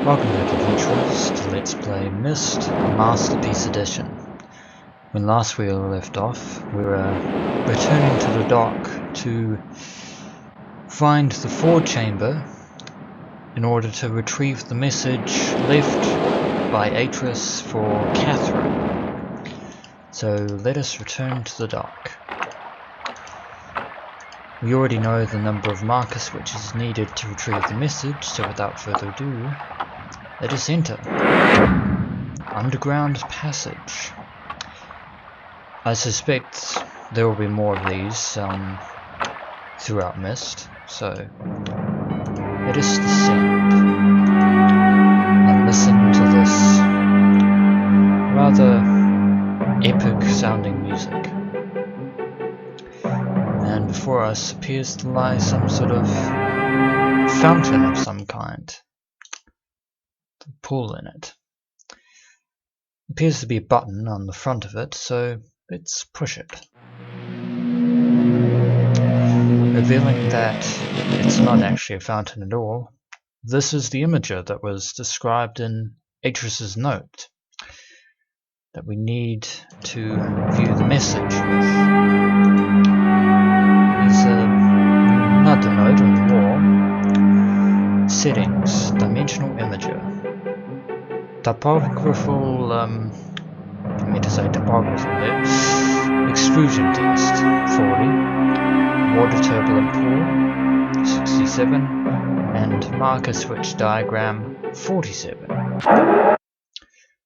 Welcome back, adventurers, to Let's Play Myst Masterpiece Edition. When last we left off, we were returning to the dock to find the forward chamber in order to retrieve the message left by Atrus for Catherine. So let us return to the dock. We already know the number of marker switches needed to retrieve the message, so without further ado, let us enter. Underground passage. I suspect there will be more of these throughout Myst, so let us descend and listen to this rather epic sounding music. And before us appears to lie some sort of fountain of some kind. A pool in it. Appears to be a button on the front of it, so let's push it. Revealing that it's not actually a fountain at all. This is the imager that was described in Atrus's note that we need to view the message with. There's another note on the wall. Settings, dimensional imager. Topographical, I meant to say topographical there. Extrusion test, 40. Water turbulent pool, 67. And marker switch diagram, 47.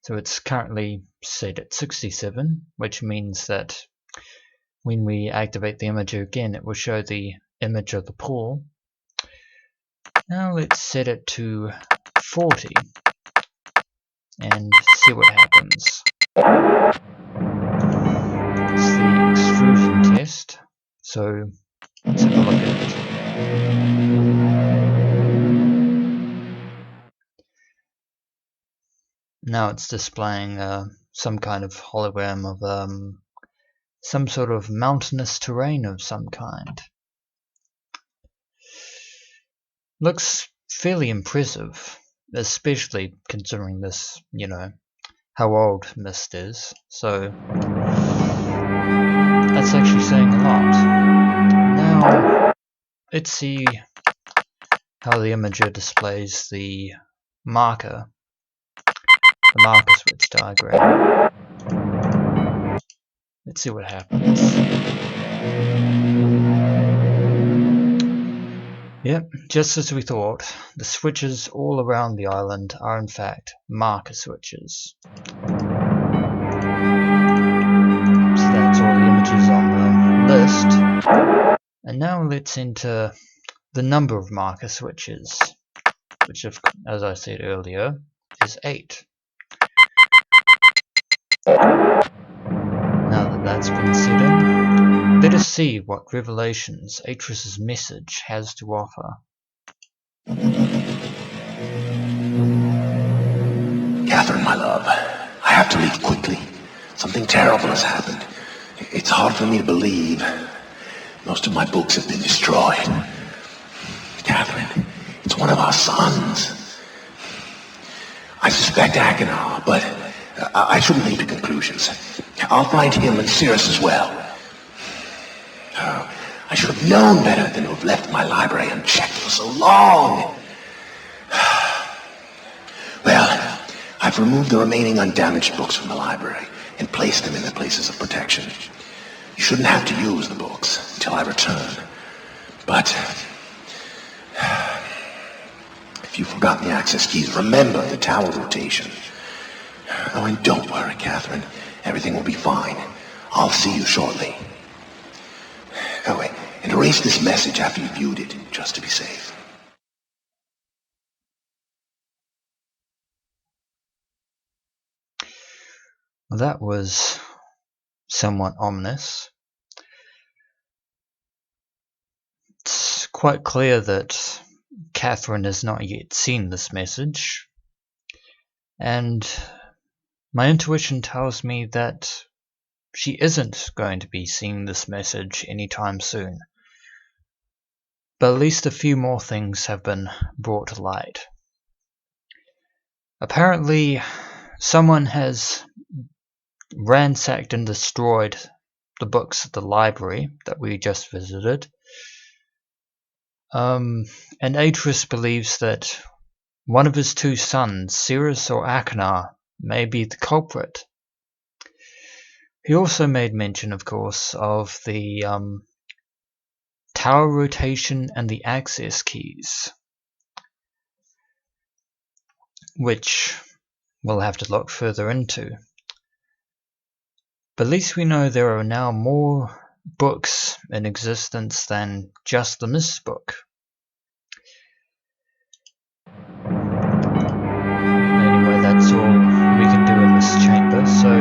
So it's currently set at 67, which means that when we activate the imager again, it will show the image of the pool. Now let's set it to 40. And see what happens. It's the extrusion test, so let's have a look at it. Now it's displaying some kind of hologram of some sort of mountainous terrain of some kind. Looks fairly impressive. Especially considering this, how old Myst is. So that's actually saying a lot. Now let's see how the imager displays the marker switch diagram. Let's see what happens. Yep, just as we thought, the switches all around the island are in fact marker switches. So that's all the images on the list. And now let's enter the number of marker switches, which, as I said earlier, is 8. Now that that's been set in, let us see what revelations Atrus's message has to offer. Catherine, my love, I have to leave quickly. Something terrible has happened. It's hard for me to believe. Most of my books have been destroyed. Catherine, it's one of our sons. I suspect Achenar, but I shouldn't leap to conclusions. I'll find him and Sirius as well. I should have known better than to have left my library unchecked for so long. Well, I've removed the remaining undamaged books from the library and placed them in their places of protection. You shouldn't have to use the books until I return. But if you've forgotten the access keys, remember the tower rotation. Oh, and don't worry, Catherine. Everything will be fine. I'll see you shortly. Oh, wait, and erase this message after you've viewed it, just to be safe. Well, that was somewhat ominous. It's quite clear that Catherine has not yet seen this message, and my intuition tells me that she isn't going to be seeing this message anytime soon. But at least a few more things have been brought to light. Apparently, someone has ransacked and destroyed the books at the library that we just visited. And Atrus believes that one of his two sons, Cirrus or Achenar, may be the culprit. He also made mention, of course, of the tower rotation and the access keys, which we'll have to look further into. But at least we know there are now more books in existence than just the Myst book. Anyway, that's all we can do in this chamber, so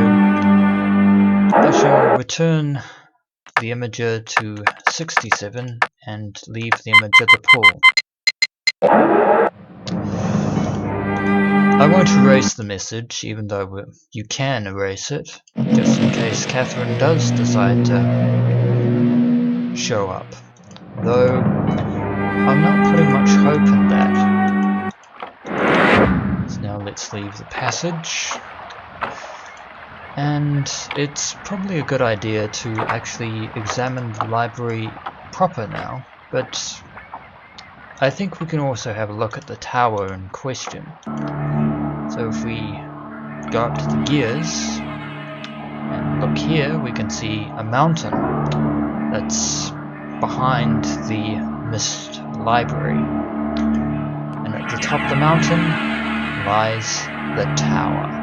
I shall return the imager to 67 and leave the image at the pool. I won't erase the message, even though you can erase it, just in case Catherine does decide to show up. Though, I'm not putting much hope in that. So now let's leave the passage. And it's probably a good idea to actually examine the library proper now, but I think we can also have a look at the tower in question. So if we go up to the gears and look here, we can see a mountain that's behind the Myst library. And at the top of the mountain lies the tower.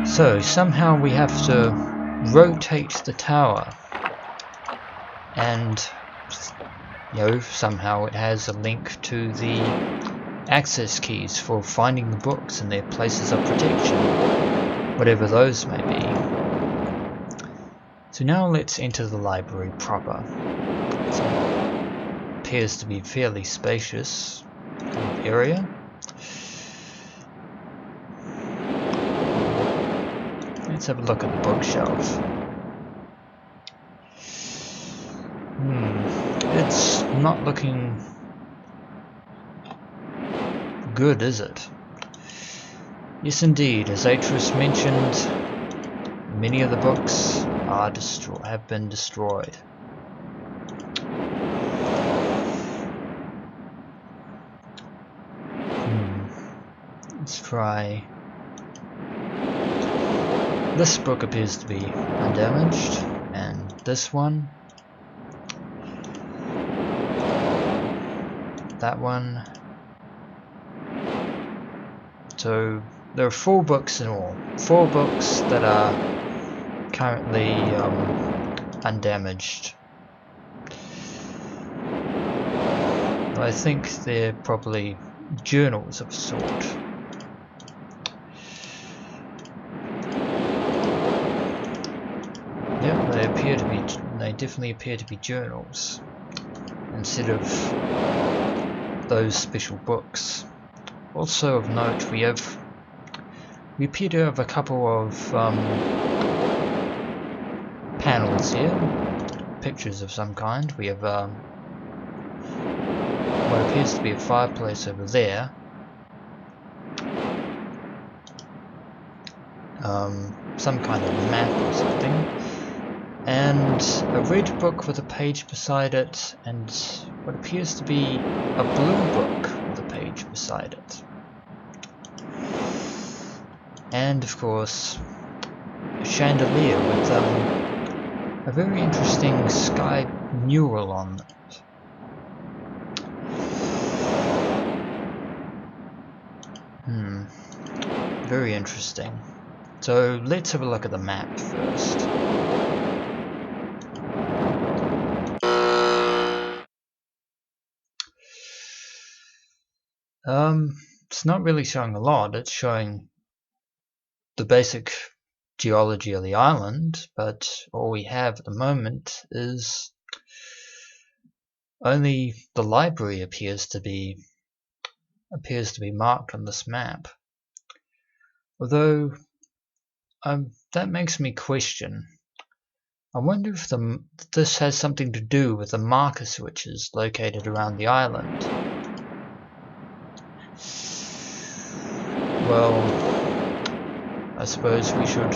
So somehow we have to rotate the tower, and somehow it has a link to the access keys for finding the books and their places of protection, whatever those may be. So now let's enter the library proper. So it appears to be fairly spacious kind of area. Let's have a look at the bookshelf. It's not looking good, is it? Yes, indeed. As Atrus mentioned, many of the books have been destroyed. Let's try. This book appears to be undamaged, and this one. That one. So there are 4 books in all. 4 books that are currently undamaged. I think they're probably journals of a sort. Yep, they definitely appear to be journals instead of those special books. Also of note, we appear to have a couple of panels here, pictures of some kind. We have what appears to be a fireplace over there, some kind of map or something, and a red book with a page beside it, and what appears to be a blue book with a page beside it. And of course, a chandelier with a very interesting sky mural on it. Very interesting. So let's have a look at the map first. It's not really showing a lot. It's showing the basic geology of the island, but all we have at the moment is only the library appears to be marked on this map. Although that makes me question I wonder if this has something to do with the marker switches located around the island. Well, I suppose we should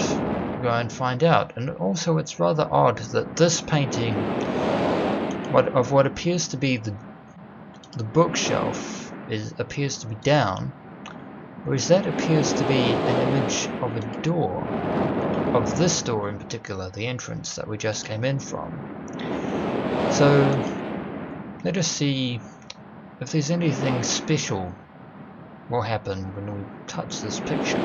go and find out. And also, it's rather odd that this painting, of what appears to be the bookshelf, appears to be down, whereas that appears to be an image of a door, of this door in particular, the entrance that we just came in from. So let us see if there's anything special will happen when we touch this picture.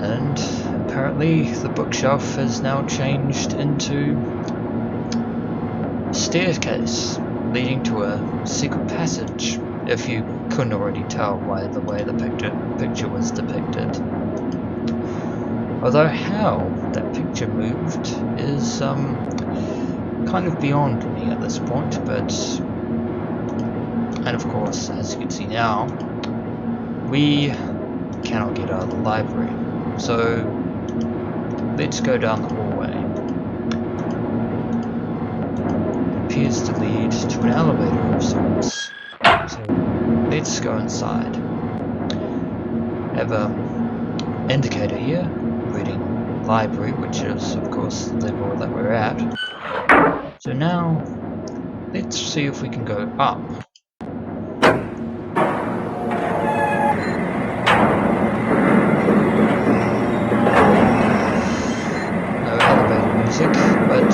And apparently the bookshelf has now changed into a staircase leading to a secret passage, if you couldn't already tell by the way the picture was depicted. Although how that picture moved is kind of beyond me at this point, and of course, as you can see now, we cannot get out of the library. So let's go down the hallway. It appears to lead to an elevator of sorts. So let's go inside. I have an indicator here, reading library, which is of course the level that we're at. So now let's see if we can go up. No elevator music, but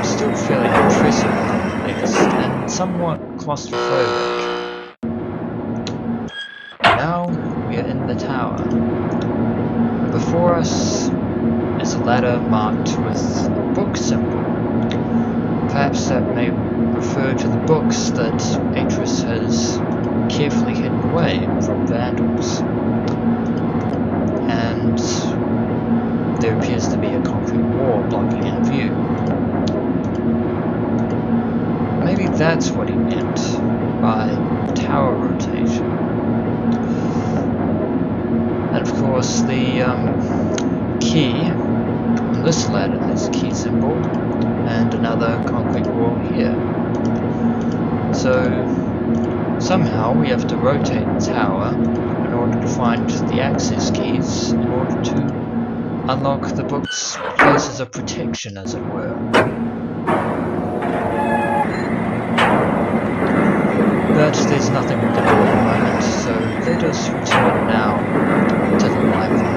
still fairly impressive nonetheless, and somewhat claustrophobic. Now we are in the tower, and before us is a ladder marked with a book symbol. Perhaps that may refer to the books that Atrus has carefully hidden away from vandals. And there appears to be a concrete wall blocking our view. Maybe that's what he meant by tower rotation. And of course the key on this ladder, there's a key symbol and another concrete wall here. So somehow we have to rotate the tower in order to find the access keys in order to unlock the book's places of protection, as it were. But there's nothing we can do at the moment, so let us return now to the library.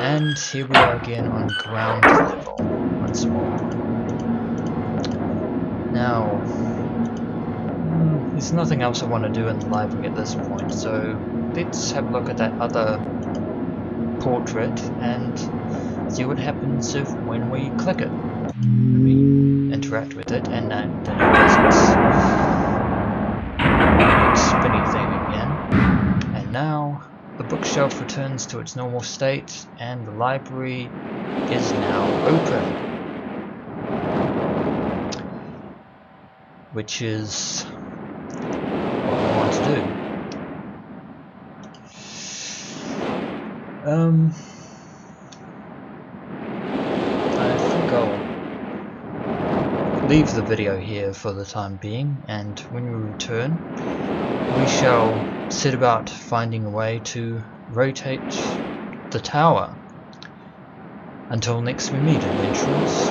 And here we are again on ground level once more. Now, there's nothing else I want to do in the library at this point, so let's have a look at that other portrait and see what happens when we click it. We interact with it, and then it does its spinny thing again. And now the bookshelf returns to its normal state, and the library is now open, which is what we want to do. I think I'll leave the video here for the time being, and when we return we shall set about finding a way to rotate the tower. Until next we meet, adventurers.